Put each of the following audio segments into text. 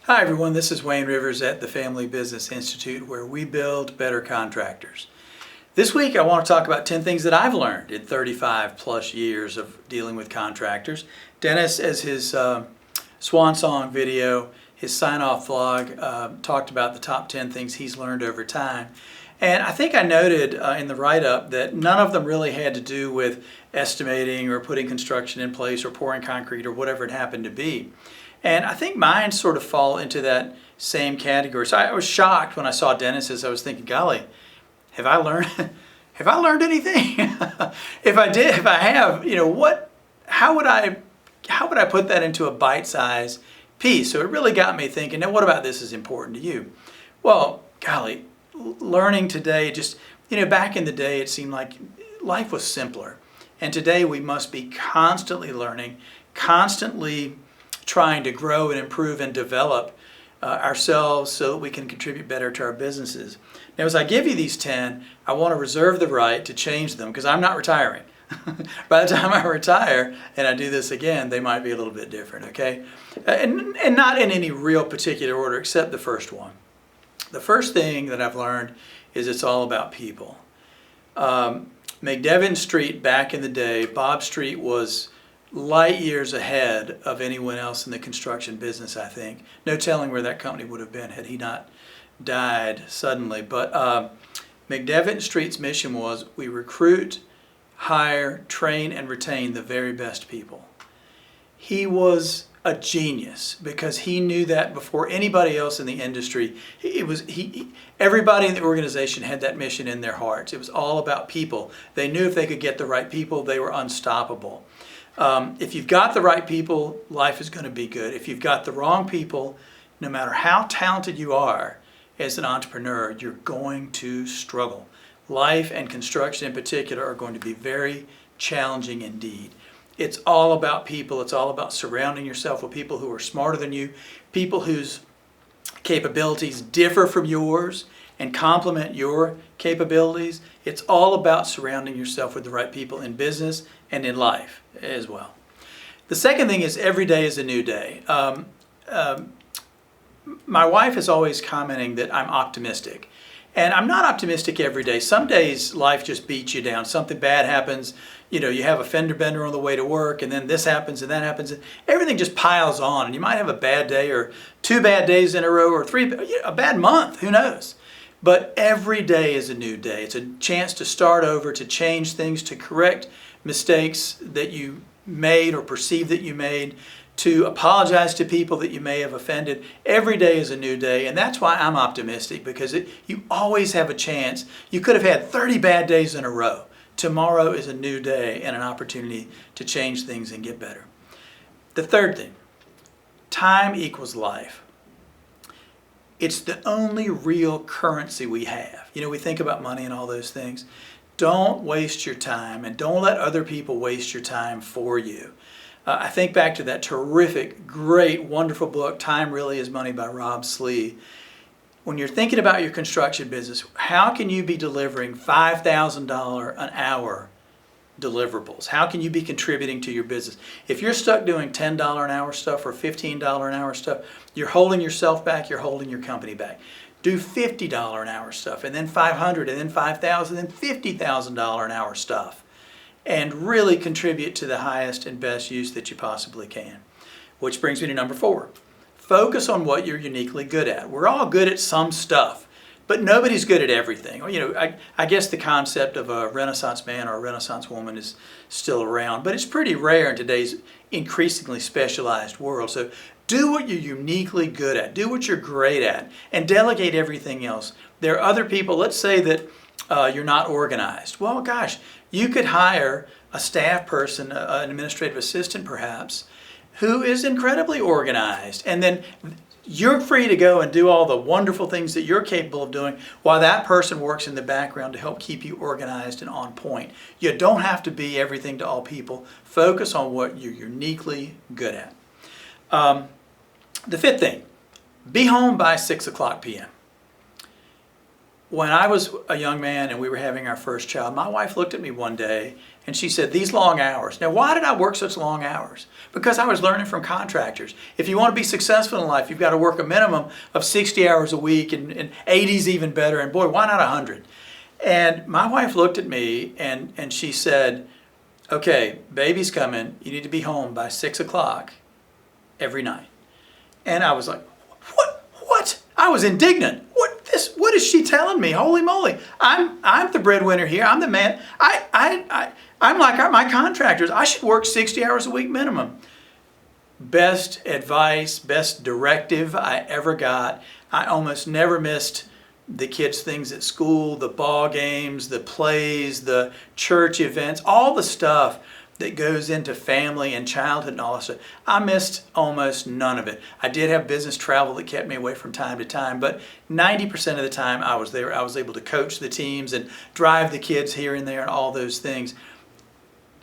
Hi everyone, this is Wayne Rivers at the Family Business Institute, where we build better contractors. This week I want to talk about 10 things that I've learned in 35 plus years of dealing with contractors. Dennis, as his swan song video, his sign-off vlog, talked about the top 10 things he's learned over time. And I think I noted in the write-up that none of them really had to do with estimating or putting construction in place or pouring concrete or whatever it happened to be. And I think mine sort of fall into that same category. So I was shocked when I saw Dennis's. I was thinking, golly, have I learned anything? If I have, how would I put that into a bite-sized piece? So it really got me thinking, now what about this is important to you? Well, golly, learning today, back in the day it seemed like life was simpler. And today we must be constantly learning, constantly trying to grow and improve and develop ourselves so that we can contribute better to our businesses. Now, as I give you these 10, I want to reserve the right to change them because I'm not retiring. By the time I retire and I do this again, they might be a little bit different, okay? And not in any real particular order except the first one. The first thing that I've learned is it's all about people. McDevitt Street back in the day, Bob Street was light years ahead of anyone else in the construction business, I think. No telling where that company would have been had he not died suddenly. But McDevitt Street's mission was we recruit, hire, train, and retain the very best people. He was a genius because he knew that before anybody else in the industry. Everybody in the organization had that mission in their hearts. It was all about people. They knew if they could get the right people, they were unstoppable. If you've got the right people, life is going to be good. If you've got the wrong people, no matter how talented you are as an entrepreneur, you're going to struggle. Life and construction in particular are going to be very challenging indeed. It's all about people. It's all about surrounding yourself with people who are smarter than you, people whose capabilities differ from yours and complement your capabilities. It's all about surrounding yourself with the right people in business and in life as well. The second thing is every day is a new day. My wife is always commenting that I'm optimistic. And I'm not optimistic every day. Some days life just beats you down. Something bad happens. You have a fender bender on the way to work, and then this happens and that happens. And everything just piles on. And you might have a bad day or 2 bad days in a row or 3, a bad month. Who knows? But every day is a new day. It's a chance to start over, to change things, to correct mistakes that you made or perceive that you made, to apologize to people that you may have offended. Every day is a new day, and that's why I'm optimistic, because you always have a chance. You could have had 30 bad days in a row. Tomorrow is a new day and an opportunity to change things and get better. The third thing, time equals life. It's the only real currency we have. We think about money and all those things. Don't waste your time, and don't let other people waste your time for you. I think back to that terrific, great, wonderful book, Time Really Is Money by Rob Slee. When you're thinking about your construction business, how can you be delivering $5,000 an hour deliverables? How can you be contributing to your business? If you're stuck doing $10 an hour stuff or $15 an hour stuff, you're holding yourself back, you're holding your company back. Do $50 an hour stuff, and then $500, and then $5,000, and $50,000 an hour stuff, and really contribute to the highest and best use that you possibly can. Which brings me to number 4. Focus on what you're uniquely good at. We're all good at some stuff, but nobody's good at everything. I guess the concept of a Renaissance man or a Renaissance woman is still around, but it's pretty rare in today's increasingly specialized world. So do what you're uniquely good at. Do what you're great at, and delegate everything else. There are other people, let's say that you're not organized. Well, gosh, you could hire a staff person, an administrative assistant perhaps, who is incredibly organized. And then you're free to go and do all the wonderful things that you're capable of doing while that person works in the background to help keep you organized and on point. You don't have to be everything to all people. Focus on what you're uniquely good at. The fifth thing, be home by 6 o'clock p.m. when I was a young man and we were having our first child, my wife looked at me one day and she said, these long hours. Now, why did I work such long hours? Because I was learning from contractors. If you want to be successful in life, you've got to work a minimum of 60 hours a week, and 80 is even better. And boy, why not 100? And my wife looked at me and she said, okay, baby's coming. You need to be home by 6 o'clock every night. And I was like, what? I was indignant. What is she telling me? Holy moly. I'm the breadwinner here. I'm the man. I'm like my contractors. I should work 60 hours a week minimum. Best advice, best directive I ever got. I almost never missed the kids' things at school, the ball games, the plays, the church events, all the stuff that goes into family and childhood and all that stuff. I missed almost none of it. I did have business travel that kept me away from time to time, but 90% of the time I was there. I was able to coach the teams and drive the kids here and there and all those things.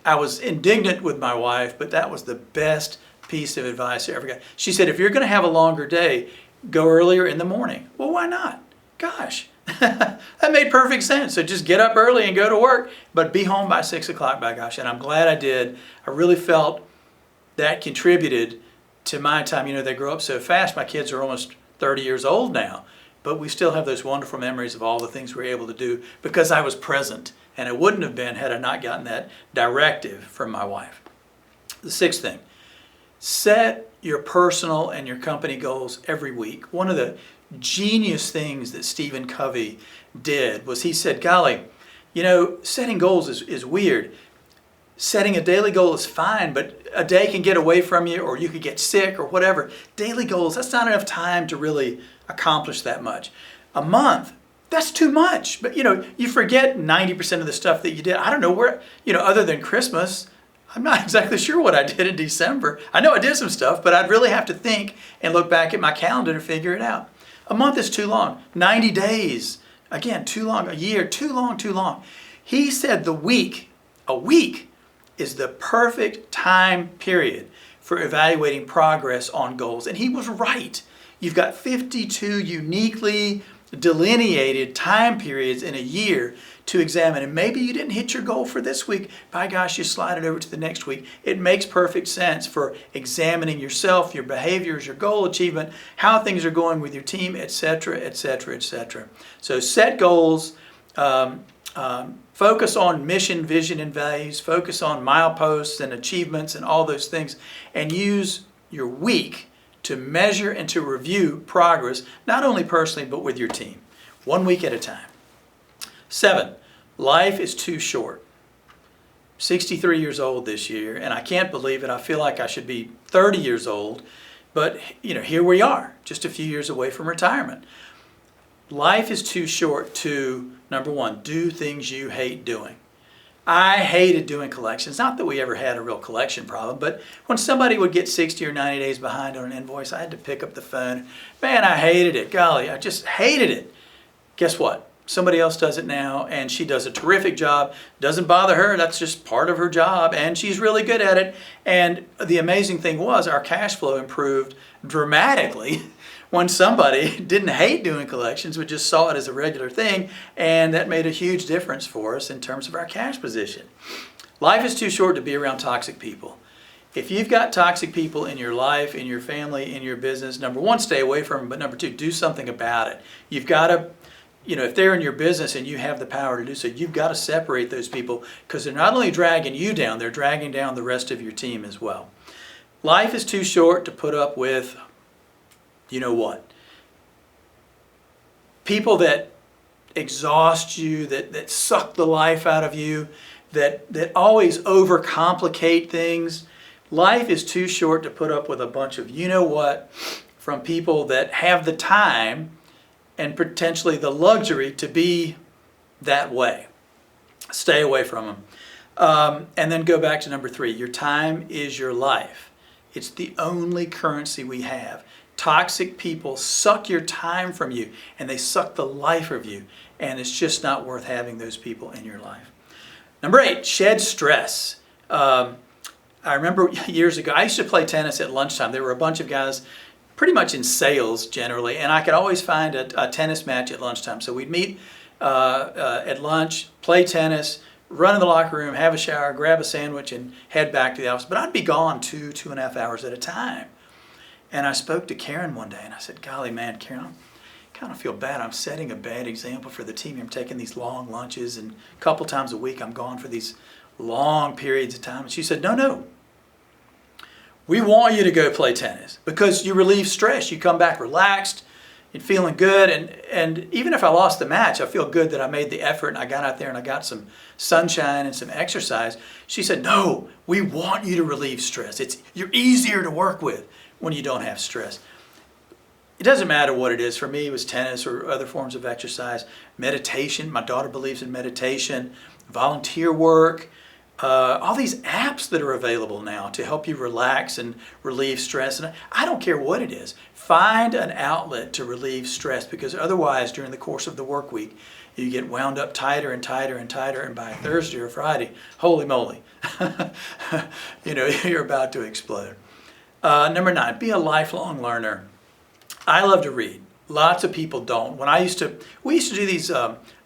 I was indignant with my wife, but that was the best piece of advice I ever got. She said, if you're going to have a longer day, go earlier in the morning. Well, why not? Gosh, that made perfect sense. So just get up early and go to work, but be home by 6 o'clock, by gosh. And I'm glad I did. I really felt that contributed to my time. You know, they grow up so fast. My kids are almost 30 years old now, but we still have those wonderful memories of all the things we were able to do because I was present. And it wouldn't have been had I not gotten that directive from my wife. The sixth thing, set your personal and your company goals every week. One of the genius things that Stephen Covey did was he said, golly, you know, setting goals is weird. Setting a daily goal is fine, but a day can get away from you or you could get sick or whatever. Daily goals, that's not enough time to really accomplish that much. A month, that's too much. But, you know, you forget 90% of the stuff that you did. I don't know where, you know, other than Christmas, I'm not exactly sure what I did in December. I know I did some stuff, but I'd really have to think and look back at my calendar to figure it out. A month is too long. 90 days, again, too long. A year, too long. He said a week is the perfect time period for evaluating progress on goals. And he was right. You've got 52 uniquely delineated time periods in a year to examine. And maybe you didn't hit your goal for this week. By gosh, you slide it over to the next week. It makes perfect sense for examining yourself, your behaviors, your goal achievement, how things are going with your team, etc., etc., etc. So set goals, focus on mission, vision, and values, focus on mileposts and achievements and all those things, and use your week to measure and to review progress, not only personally, but with your team. 1 week at a time. 7, life is too short. 63 years old this year, and I can't believe it. I feel like I should be 30 years old, but you know, here we are, just a few years away from retirement. Life is too short to, number 1, do things you hate doing. I hated doing collections. Not that we ever had a real collection problem, but when somebody would get 60 or 90 days behind on an invoice, I had to pick up the phone. Man, I hated it. Golly, I just hated it. Guess what? Somebody else does it now, and she does a terrific job. Doesn't bother her. That's just part of her job, and she's really good at it. And the amazing thing was our cash flow improved dramatically when somebody didn't hate doing collections, but just saw it as a regular thing, and that made a huge difference for us in terms of our cash position. Life is too short to be around toxic people. If you've got toxic people in your life, in your family, in your business, number 1, stay away from them, but number 2, do something about it. You've got to, you know, if they're in your business and you have the power to do so, you've got to separate those people because they're not only dragging you down, they're dragging down the rest of your team as well. Life is too short to put up with, you know what? People that exhaust you, that suck the life out of you, that always overcomplicate things. Life is too short to put up with a bunch of you know what from people that have the time and potentially the luxury to be that way. Stay away from them. And then go back to number 3. Your time is your life. It's the only currency we have. Toxic people suck your time from you, and they suck the life of you, and it's just not worth having those people in your life. Number 8, shed stress. I remember years ago, I used to play tennis at lunchtime. There were a bunch of guys, pretty much in sales generally, and I could always find a tennis match at lunchtime. So we'd meet at lunch, play tennis, run in the locker room, have a shower, grab a sandwich, and head back to the office. But I'd be gone 2.5 hours at a time. And I spoke to Karen one day, and I said, golly, man, Karen, I kind of feel bad. I'm setting a bad example for the team. I'm taking these long lunches, and a couple times a week I'm gone for these long periods of time. And she said, no. We want you to go play tennis because you relieve stress. You come back relaxed and feeling good. And even if I lost the match, I feel good that I made the effort and I got out there and I got some sunshine and some exercise. She said, no, we want you to relieve stress. You're easier to work with when you don't have stress. It doesn't matter what it is. For me, it was tennis or other forms of exercise, meditation. My daughter believes in meditation, volunteer work. All these apps that are available now to help you relax and relieve stress. And I don't care what it is. Find an outlet to relieve stress, because otherwise during the course of the work week, you get wound up tighter and tighter and tighter, and by Thursday or Friday, holy moly, you're about to explode. Number 9, be a lifelong learner. I love to read. Lots of people don't. We used to do these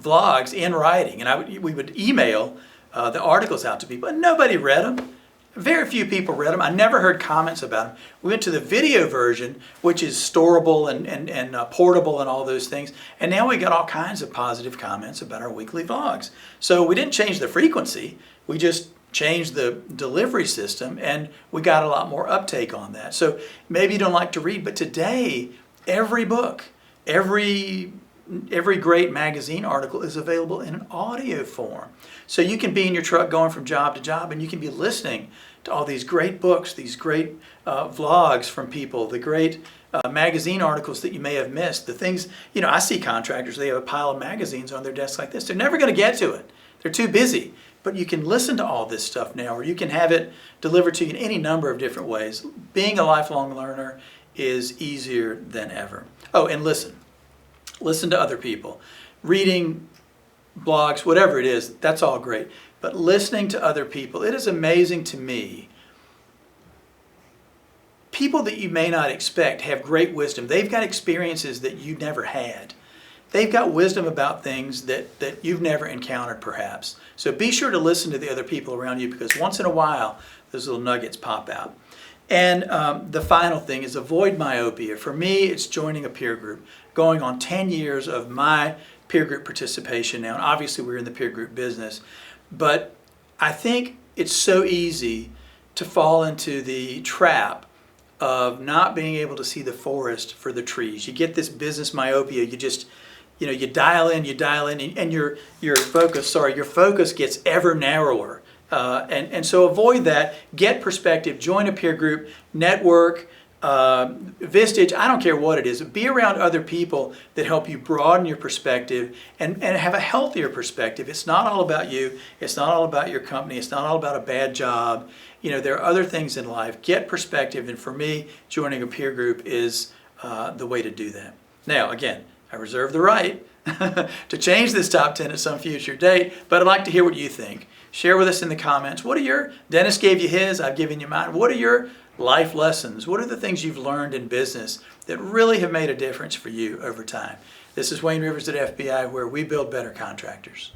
vlogs in writing, and we would email the articles out to people, and nobody read them. Very few people read them. I never heard comments about them. We went to the video version, which is storable and portable and all those things, and now we got all kinds of positive comments about our weekly vlogs. So we didn't change the frequency, we just changed the delivery system, and we got a lot more uptake on that. So maybe you don't like to read, but today, every book, every great magazine article is available in an audio form. So you can be in your truck going from job to job, and you can be listening to all these great books, these great vlogs from people, the great magazine articles that you may have missed. The things, I see contractors, they have a pile of magazines on their desk like this. They're never going to get to it. They're too busy. But you can listen to all this stuff now, or you can have it delivered to you in any number of different ways. Being a lifelong learner is easier than ever. Oh, and listen. Listen to other people. Reading blogs, whatever it is, that's all great. But listening to other people, it is amazing to me. People that you may not expect have great wisdom. They've got experiences that you never had. They've got wisdom about things that you've never encountered perhaps. So be sure to listen to the other people around you, because once in a while, those little nuggets pop out. And the final thing is avoid myopia. For me, it's joining a peer group. Going on 10 years of my peer group participation now, and obviously we're in the peer group business, but I think it's so easy to fall into the trap of not being able to see the forest for the trees. You get this business myopia, you dial in, and your focus gets ever narrower. And so avoid that. Get perspective. Join a peer group. Network. Vistage. I don't care what it is. Be around other people that help you broaden your perspective and have a healthier perspective. It's not all about you. It's not all about your company. It's not all about a bad job. There are other things in life. Get perspective. And for me, joining a peer group is the way to do that. Now, again, I reserve the right to change this top 10 at some future date, but I'd like to hear what you think. Share with us in the comments. Dennis gave you his, I've given you mine. What are your life lessons? What are the things you've learned in business that really have made a difference for you over time? This is Wayne Rivers at FBI, where we build better contractors.